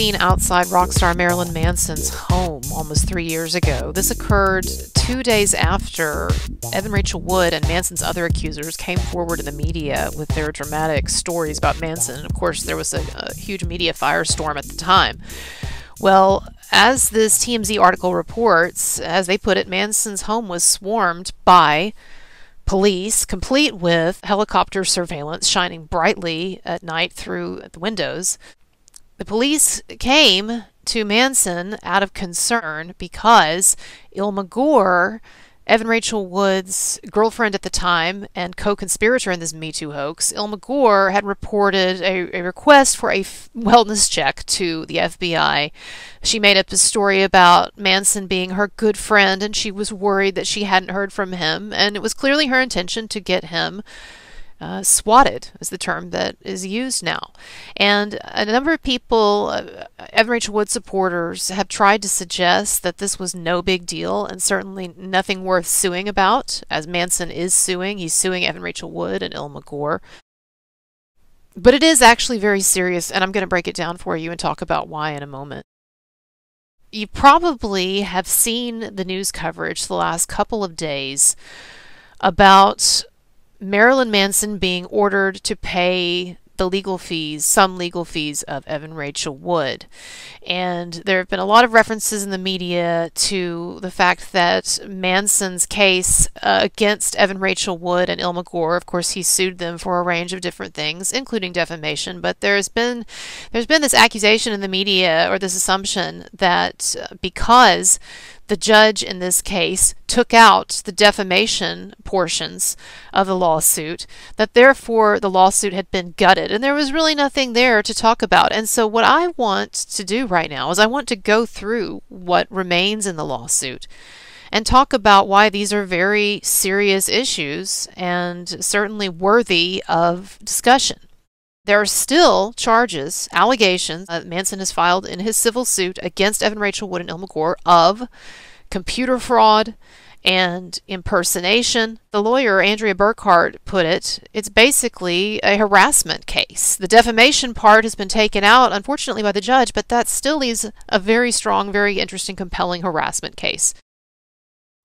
scene outside rock star Marilyn Manson's home almost 3 years ago. This occurred 2 days after Evan Rachel Wood and Manson's other accusers came forward in the media with their dramatic stories about Manson. And of course, there was a huge media firestorm at the time. Well, as this TMZ article reports, as they put it, Manson's home was swarmed by police, complete with helicopter surveillance shining brightly at night through the windows. The police came to Manson out of concern because Illma Gore, Evan Rachel Wood's girlfriend at the time and co-conspirator in this MeToo hoax, Illma Gore had reported a request for a wellness check to the FBI. She made up a story about Manson being her good friend, and she was worried that she hadn't heard from him, and it was clearly her intention to get him swatted, is the term that is used now. And a number of people, Evan Rachel Wood supporters, have tried to suggest that this was no big deal and certainly nothing worth suing about, as Manson is suing. He's suing Evan Rachel Wood and Illma Gore. But it is actually very serious, and I'm going to break it down for you and talk about why in a moment. You probably have seen the news coverage the last couple of days about Marilyn Manson being ordered to pay the legal fees, some legal fees of Evan Rachel Wood. And there have been a lot of references in the media to the fact that Manson's case against Evan Rachel Wood and Illma Gore, of course, he sued them for a range of different things, including defamation, but there's been this accusation in the media, or this assumption, that because the judge in this case took out the defamation portions of the lawsuit, that therefore the lawsuit had been gutted, and there was really nothing there to talk about. And so what I want to do right now is I want to go through what remains in the lawsuit and talk about why these are very serious issues and certainly worthy of discussion. There are still charges, allegations, Manson has filed in his civil suit against Evan Rachel Wood and Illma Gore of computer fraud and impersonation. The lawyer, Andrea Burkhart, put it, it's basically a harassment case. The defamation part has been taken out, unfortunately, by the judge, but that still leaves a very strong, very interesting, compelling harassment case.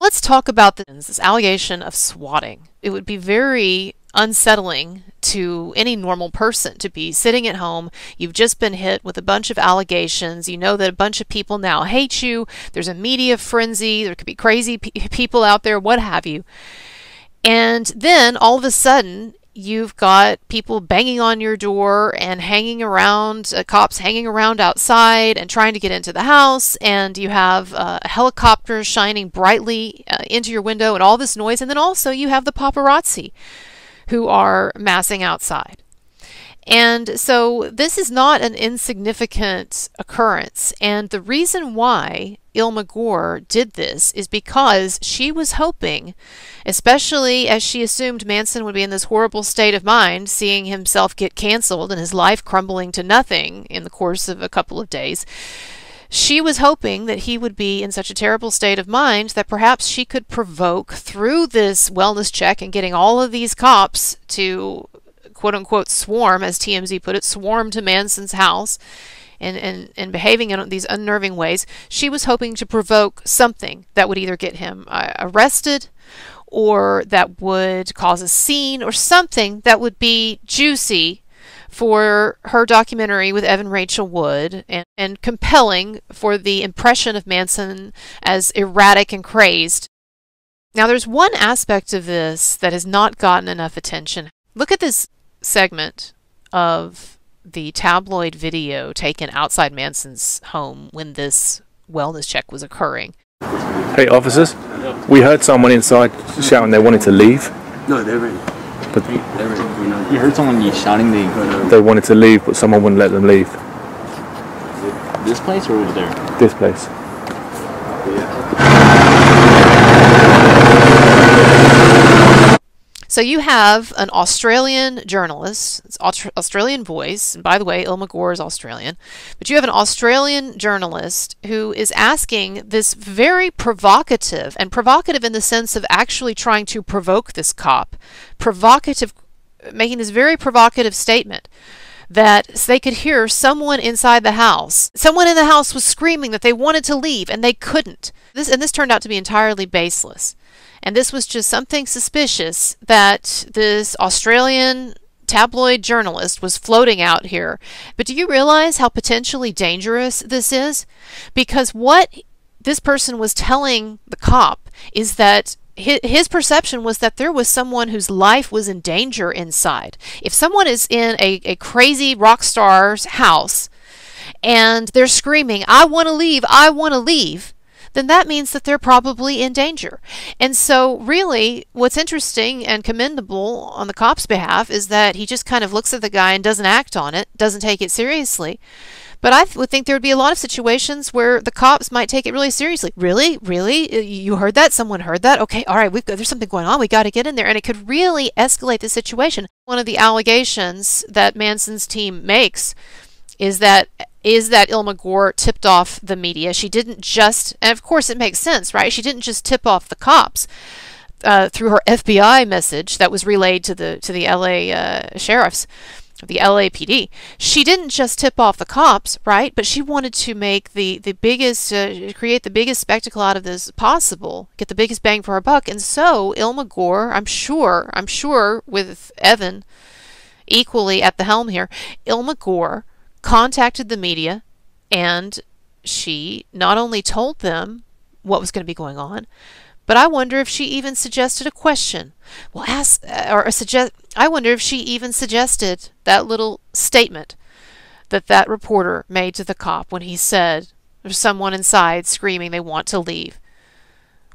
Let's talk about this allegation of swatting. It would be very unsettling to any normal person to be sitting at home. You've just been hit with a bunch of allegations. You know that a bunch of people now hate you. There's a media frenzy. There could be crazy people out there, what have you. And then all of a sudden, you've got people banging on your door and hanging around, cops hanging around outside and trying to get into the house, and you have helicopters shining brightly into your window and all this noise, and then also you have the paparazzi who are massing outside. And so this is not an insignificant occurrence, and the reason why Illma Gore did this is because she was hoping, especially as she assumed Manson would be in this horrible state of mind, seeing himself get canceled and his life crumbling to nothing in the course of a couple of days, she was hoping that he would be in such a terrible state of mind that perhaps she could provoke, through this wellness check and getting all of these cops to quote-unquote swarm, as TMZ put it, swarm to Manson's house and behaving in these unnerving ways. She was hoping to provoke something that would either get him arrested or that would cause a scene or something that would be juicy for her documentary with Evan Rachel Wood and compelling for the impression of Manson as erratic and crazed. Now, there's one aspect of this that has not gotten enough attention. Look at this segment of the tabloid video taken outside Manson's home when this wellness check was occurring. Hey officers, we heard someone inside shouting they wanted to leave. No, they're ready. But They're ready. You heard someone shouting they wanted to leave, but someone wouldn't let them leave. this place or over there? This place. So you have an Australian journalist, it's Australian voice, and by the way, Illma Gore is Australian, but you have an Australian journalist who is asking this very provocative, and provocative in the sense of actually trying to provoke this cop, making this very provocative statement that they could hear someone inside the house. Someone in the house was screaming that they wanted to leave and they couldn't. This turned out to be entirely baseless. And this was just something suspicious that this Australian tabloid journalist was floating out here. But do you realize how potentially dangerous this is? Because what this person was telling the cop is that his perception was that there was someone whose life was in danger inside. If someone is in a crazy rock star's house and they're screaming, "I want to leave, I want to leave," then that means that they're probably in danger. And so really what's interesting and commendable on the cop's behalf is that he just kind of looks at the guy and doesn't act on it, doesn't take it seriously. But I would think there would be a lot of situations where the cops might take it really seriously. Really? Really? You heard that? Someone heard that? Okay, all right, there's something going on. We got to get in there. And it could really escalate the situation. One of the allegations that Manson's team makes is that Illma Gore tipped off the media. She didn't just, and of course it makes sense, right? She didn't just tip off the cops through her FBI message that was relayed to the LA sheriffs, the LAPD. She didn't just tip off the cops, right? But she wanted to make the biggest, create the biggest spectacle out of this possible, get the biggest bang for her buck. And so Illma Gore, I'm sure with Evan equally at the helm here, Illma Gore contacted the media, and she not only told them what was going to be going on, but I wonder if she even suggested a question. Well, I wonder if she even suggested that little statement that reporter made to the cop when he said there's someone inside screaming they want to leave.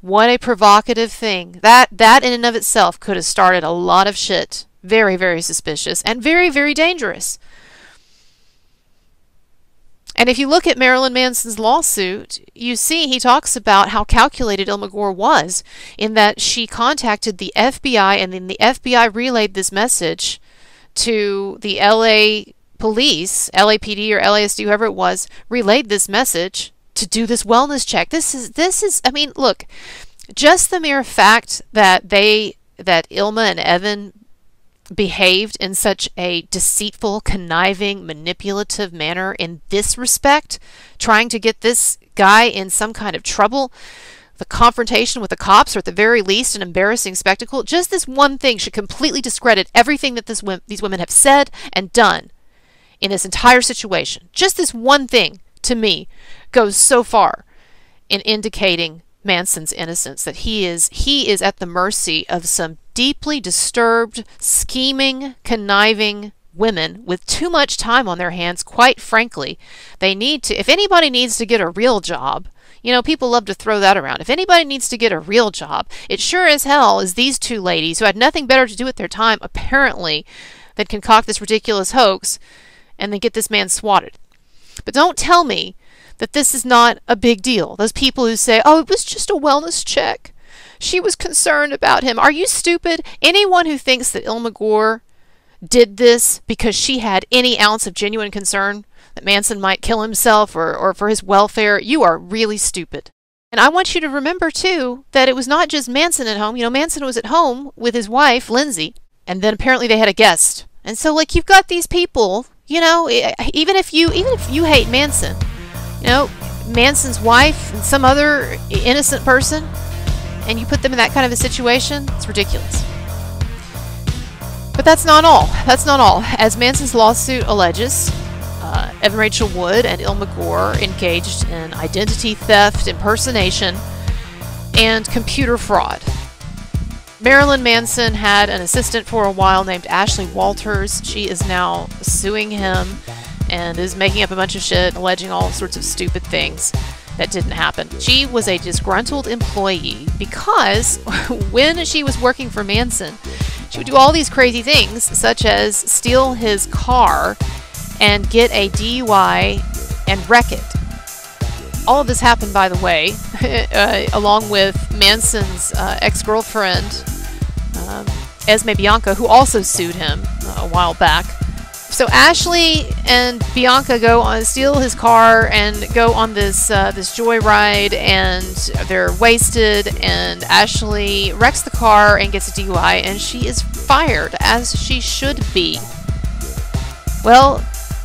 What a provocative thing. That in and of itself could have started a lot of shit. Very, very suspicious and very, very dangerous. And if you look at Marilyn Manson's lawsuit, you see he talks about how calculated Illma Gore was in that she contacted the FBI, and then the FBI relayed this message to the LA police, LAPD or LASD, whoever it was, relayed this message to do this wellness check. This is, I mean, look, just the mere fact that Illma and Evan behaved in such a deceitful, conniving, manipulative manner in this respect, trying to get this guy in some kind of trouble, the confrontation with the cops, or at the very least an embarrassing spectacle, just this one thing should completely discredit everything that these women have said and done in this entire situation. Just this one thing, to me, goes so far in indicating Manson's innocence, that he is at the mercy of some deeply disturbed, scheming, conniving women with too much time on their hands. Quite frankly, they need to, if anybody needs to get a real job, you know, people love to throw that around. If anybody needs to get a real job, it sure as hell is these two ladies who had nothing better to do with their time, apparently, than concoct this ridiculous hoax and then get this man swatted. But don't tell me that this is not a big deal. Those people who say, oh, it was just a wellness check. She was concerned about him. Are you stupid? Anyone who thinks that Illma Gore did this because she had any ounce of genuine concern that Manson might kill himself or for his welfare, you are really stupid. And I want you to remember, too, that it was not just Manson at home. You know, Manson was at home with his wife, Lindsay, and then apparently they had a guest. And so, like, you've got these people, you know, even if you hate Manson, you know, Manson's wife and some other innocent person, and you put them in that kind of a situation, it's ridiculous. But that's not all. That's not all. As Manson's lawsuit alleges, Evan Rachel Wood and Illma Gore engaged in identity theft, impersonation, and computer fraud. Marilyn Manson had an assistant for a while named Ashley Walters. She is now suing him and is making up a bunch of shit, alleging all sorts of stupid things that didn't happen. She was a disgruntled employee because when she was working for Manson, she would do all these crazy things, such as steal his car and get a DUI and wreck it. All of this happened, by the way, along with Manson's ex-girlfriend, Esme Bianca, who also sued him a while back. So Ashley and Bianca go on, steal his car and go on this joyride, and they're wasted, and Ashley wrecks the car and gets a DUI, and she is fired, as she should be. Well,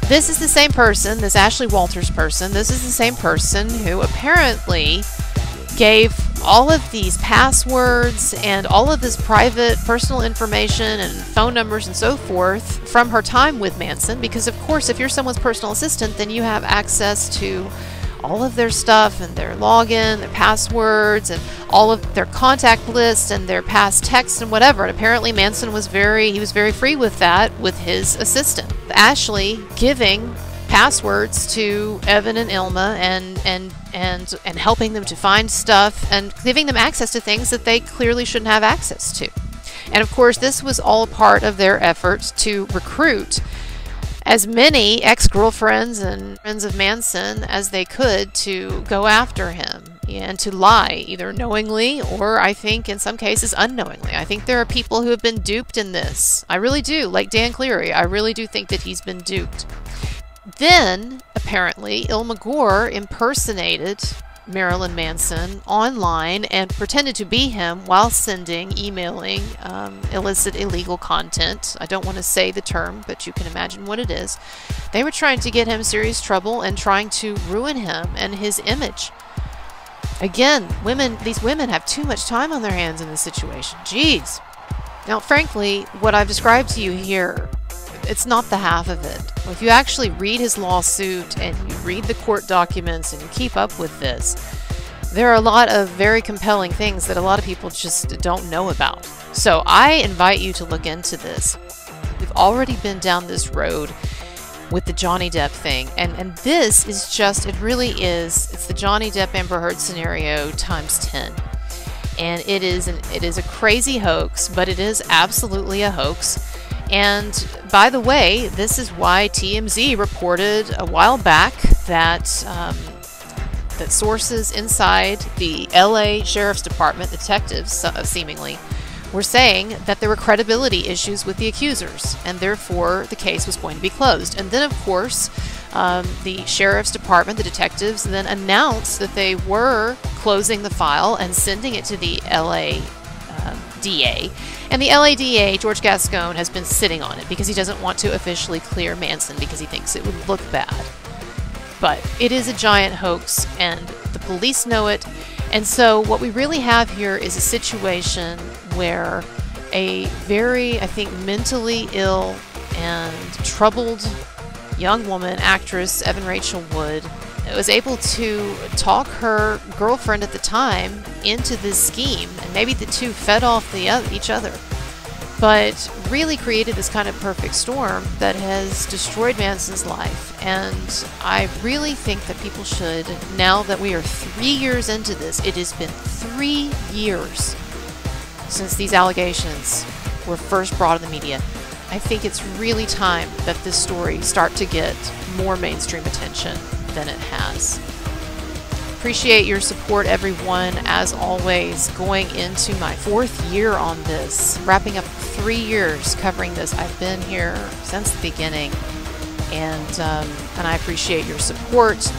This is the same person, this Ashley Walters person, this is the same person who apparently gave all of these passwords and all of this private personal information and phone numbers and so forth from her time with Manson, because of course if you're someone's personal assistant, then you have access to all of their stuff and their login, their passwords, and all of their contact lists and their past texts and whatever. And apparently Manson was very free with that with his assistant. Ashley giving passwords to Evan and Illma and helping them to find stuff and giving them access to things that they clearly shouldn't have access to. And of course this was all part of their efforts to recruit as many ex-girlfriends and friends of Manson as they could to go after him and to lie, either knowingly or I think in some cases unknowingly. I think there are people who have been duped in this. I really do. Like Dan Cleary, I really do think that he's been duped. Then, apparently, Illma Gore impersonated Marilyn Manson online and pretended to be him while emailing illicit, illegal content. I don't want to say the term, but you can imagine what it is. They were trying to get him serious trouble and trying to ruin him and his image. Again, these women have too much time on their hands in this situation. Jeez. Now, frankly, what I've described to you here, it's not the half of it. If you actually read his lawsuit and you read the court documents and you keep up with this, there are a lot of very compelling things that a lot of people just don't know about. So I invite you to look into this. We've already been down this road with the Johnny Depp thing, and this is just, it really is, it's the Johnny Depp Amber Heard scenario times 10. And it is a crazy hoax, but it is absolutely a hoax. And by the way, this is why TMZ reported a while back that that sources inside the LA Sheriff's Department, detectives seemingly, were saying that there were credibility issues with the accusers, and therefore the case was going to be closed. And then, of course, the Sheriff's Department, the detectives, then announced that they were closing the file and sending it to the LA DA. And the LA DA, George Gascon, has been sitting on it because he doesn't want to officially clear Manson because he thinks it would look bad. But it is a giant hoax, and the police know it. And so what we really have here is a situation where a very, I think, mentally ill and troubled young woman, actress Evan Rachel Wood, was able to talk her girlfriend at the time into this scheme, and maybe the two fed off each other, but really created this kind of perfect storm that has destroyed Manson's life. And I really think that people should, now that we are 3 years into this, it has been 3 years since these allegations were first brought in the media. I think it's really time that this story start to get more mainstream attention than it has. Appreciate your support, everyone, as always, going into my 4th year on this, wrapping up 3 years covering this. I've been here since the beginning, and I appreciate your support.